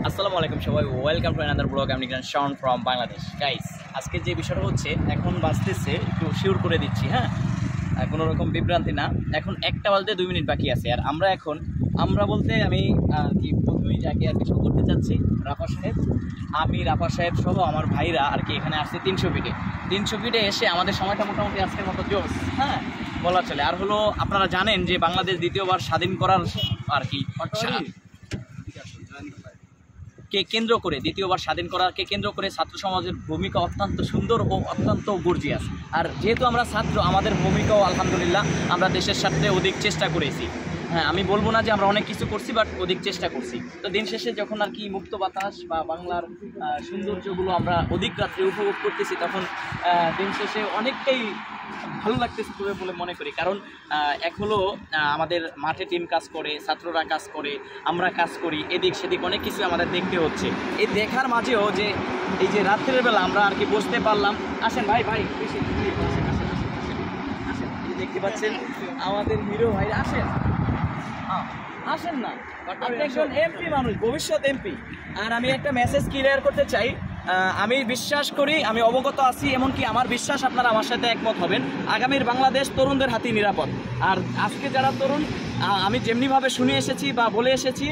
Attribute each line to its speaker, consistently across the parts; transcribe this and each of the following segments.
Speaker 1: আসসালামু আলাইকুম সবাই, ওয়েলকাম টু অ্যানাদার ব্লগ। আমি শাওন ফ্রম বাংলাদেশ। গাইস, আজকে যে বিষয়টা হচ্ছে, এখন বাজতেছে, একটু শিওর করে দিচ্ছি, হ্যাঁ, কোনো রকম বিভ্রান্তি না। এখন 1টা বাজতে 2 মিনিট বাকি আছে। আর আমরা বলতে আমি কি প্রথমেই যাকে আর কিছু করতে চাচ্ছি, রাফা সাহেব, আমি রাফা সাহেব সহ আমার ভাইরা আর কি এখানে আসছে 300 ফিটে এসে আমাদের সময়টা মোটামুটি আজকের মতো জোস, হ্যাঁ বলা চলে। আর হলো, আপনারা জানেন যে বাংলাদেশ দ্বিতীয়বার স্বাধীন করার আর কি দ্বিতীয়বার স্বাধীন করাকে কেন্দ্র করে ছাত্র সমাজের ভূমিকা অত্যন্ত সুন্দর ও অত্যন্ত গর্জিয়াস। আর যেহেতু আমরা ছাত্র, আমাদের ভূমিকাও আলহামদুলিল্লাহ আমরা দেশের স্বার্থে অধিক চেষ্টা করেছি। হ্যাঁ, আমি বলবো না যে আমরা অনেক কিছু করছি, বাট অধিক চেষ্টা করছি। তো দিন শেষে যখন আর কি মুক্ত বাতাস বা বাংলার সৌন্দর্যগুলো আমরা অধিক রাত্রে উপভোগ করতেছি, তখন দিন শেষে অনেকটাই ভালো লাগতেছে বলে মনে করি। কারণ এক হলো আমাদের মাঠে টিম কাজ করে, ছাত্ররা কাজ করে, আমরা কাজ করি, এদিক সেদিক অনেক কিছু আমাদের দেখতে হচ্ছে। এই দেখার মাঝেও যে এই যে রাত্রের বেলা আমরা আর কি বসতে পারলাম। আসেন ভাই, আসেন, দেখতে পাচ্ছেন আমাদের হিরো ভাই, আসেন না, আপনি একজন এমপি মানুষ, ভবিষ্যৎ এমপি। আর আমি একটা মেসেজ ক্লিয়ার করতে চাই, আমি বিশ্বাস করি, আমি অবগত আছি, এমনকি আমার বিশ্বাস আপনারা আমার সাথে একমত হবেন, আগামীর বাংলাদেশ তরুণদের হাতেই নিরাপদ। আর আজকে যারা তরুণ, আমি যেমনিভাবে শুনে এসেছি বা বলে এসেছি,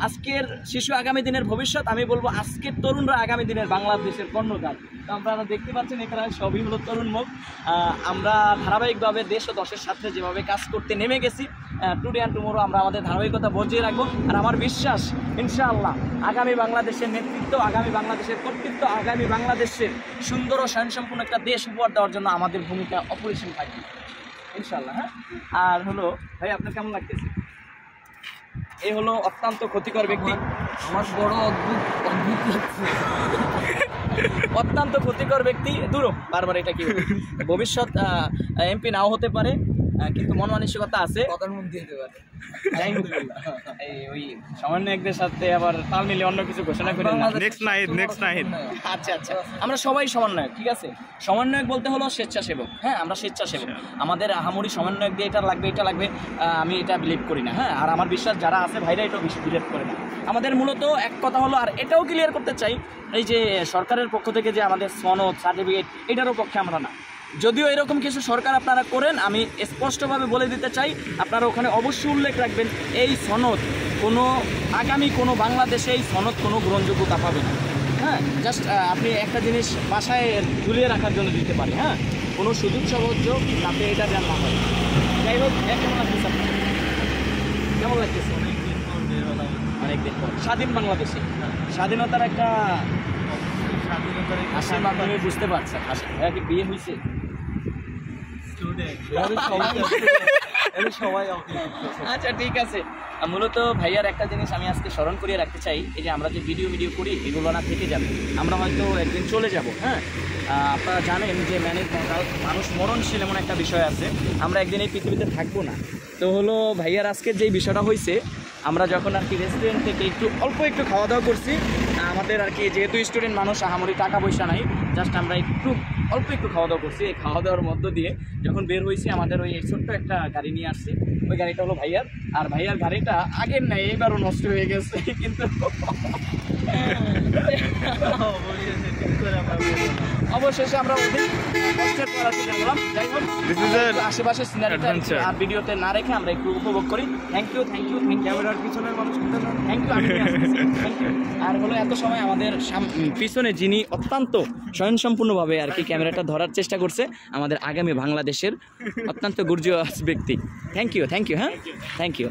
Speaker 1: আজকের শিশু আগামী দিনের ভবিষ্যৎ। আমি বলবো আজকের তরুণরা আগামী দিনের বাংলাদেশের কর্ণধার। তো আপনারা দেখতে পাচ্ছেন এখানে সবই হলো তরুণ মুখ। আমরা ধারাবাহিকভাবে দেশ ও দশের সাথে যেভাবে কাজ করতে নেমে গেছি, টুডে অ্যান্ড টুমোরো আমরা আমাদের ধারাবাহিকতা বজায় রাখবো। আর আমার বিশ্বাস, ইনশাআল্লাহ আগামী বাংলাদেশের নেতৃত্ব, আগামী বাংলাদেশের কর্তৃত্ব, আগামী বাংলাদেশের সুন্দর ও স্বয়ংসম্পূর্ণ একটা দেশ উপহার দেওয়ার জন্য আমাদের ভূমিকা অপরিসীম থাকবে ইনশাআল্লাহ। হ্যাঁ, আর হলো ভাই, আপনার কেমন লাগতেছে? এই হলো অত্যন্ত ক্ষতিকর ব্যক্তি,
Speaker 2: আমার বড় অদ্ভুত লাগছে,
Speaker 1: অত্যন্ত ক্ষতিকর ব্যক্তি। দূর বারবার এটা কি ভবিষ্যৎ এমপি নাও হতে পারে, কিন্তু মন মানসিকতা আছে,
Speaker 2: প্রধানমন্ত্রী হতে পারে।
Speaker 1: যাই হোক, ওই সমন্বয়কদের সাথে আবার তাল মিলে অন্য কিছু ঘোষণা করে
Speaker 3: নেক্সট নাইট।
Speaker 1: আচ্ছা, আমরা সবাই সমন্বয়ক, ঠিক আছে। সমন্বয়ক বলতে হলো স্বেচ্ছাসেবক। হ্যাঁ, আমরা স্বেচ্ছাসেবক। আমাদের আহামরি সমন্বয়ক দিয়ে এটা লাগবে আমি এটা বিলিভ করি না। হ্যাঁ, আর আমার বিশ্বাস যারা আছে ভাইরা এটাও বেশি বিলিভ করে না। আমাদের মূলত এক কথা হলো, আর এটাও ক্লিয়ার করতে চাই, এই যে সরকারের পক্ষ থেকে যে আমাদের সনদ সার্টিফিকেট, এটারও পক্ষে আমরা না। যদিও এরকম কিছু সরকার আপনারা করেন, আমি স্পষ্টভাবে বলে দিতে চাই, আপনারা ওখানে অবশ্যই উল্লেখ রাখবেন এই সনদ আগামী কোনো বাংলাদেশে এই সনদ কোনো গ্রহণযোগ্যতা পাবে না। হ্যাঁ, জাস্ট আপনি একটা জিনিস বাসায় ঝুলিয়ে রাখার জন্য দিতে পারি। হ্যাঁ, কোনো সুযোগ সুযোগ যাতে এটা দেওয়া না হয়। যাই হোক, কেমন লাগতেছে আপনার? কেমন লাগতেছে? অনেকদিন পর স্বাধীন বাংলাদেশে স্বাধীনতার একটা আশার মাধ্যমে বুঝতে পারছেন। ভাইয়া কি বিয়ে হয়েছে? আচ্ছা, ঠিক আছে। মূলত ভাইয়ার একটা জিনিস আমি আজকে স্মরণ করিয়ে রাখতে চাই, এই যে আমরা যে ভিডিও করি, এগুলো না থেকে যাবে, আমরা হয়তো একদিন চলে যাব। হ্যাঁ, আপনারা জানেন যে মানুষ মরণশীল এমন একটা বিষয় আছে, আমরা একদিন এই পৃথিবীতে থাকবো না। তো হলো ভাইয়ার আজকের যেই বিষয়টা হয়েছে, আমরা যখন আর কি রেস্টুরেন্ট থেকে অল্প একটু খাওয়া দাওয়া করছি, আমাদের আর কি যেহেতু স্টুডেন্ট মানুষ, আহামরি টাকা পয়সা নাই, জাস্ট আমরা অল্প একটু খাওয়া দাওয়া করছি। এই খাওয়া দাওয়ার মধ্য দিয়ে যখন বের হয়েছি, আমাদের ওই ছোট্ট একটা গাড়ি নিয়ে আসছি। ওই গাড়িটা হলো ভাইয়ার, আর ভাইয়ার গাড়িটা আগের নাই, এইবারও নষ্ট হয়ে গেছে। কিন্তু অবশেষে আমরা অধিক কষ্টের পড়াতে জানলাম। যাই হোক, আশেপাশে সিনারিটা আর ভিডিওতে না রেখে আমরা একটু উপভোগ করি। Thank you. ক্যামেরার পিছনের মানুষ, থ্যাংক ইউ। আর হলো এত সময় আমাদের পিছনে যিনি অত্যন্ত স্বয়ংসম্পূর্ণভাবে আর কি ক্যামেরাটা ধরার চেষ্টা করছে, আমাদের আগামী বাংলাদেশের অত্যন্ত গর্জিয়াস ব্যক্তি। Thank you. হ্যাঁ, থ্যাংক ইউ।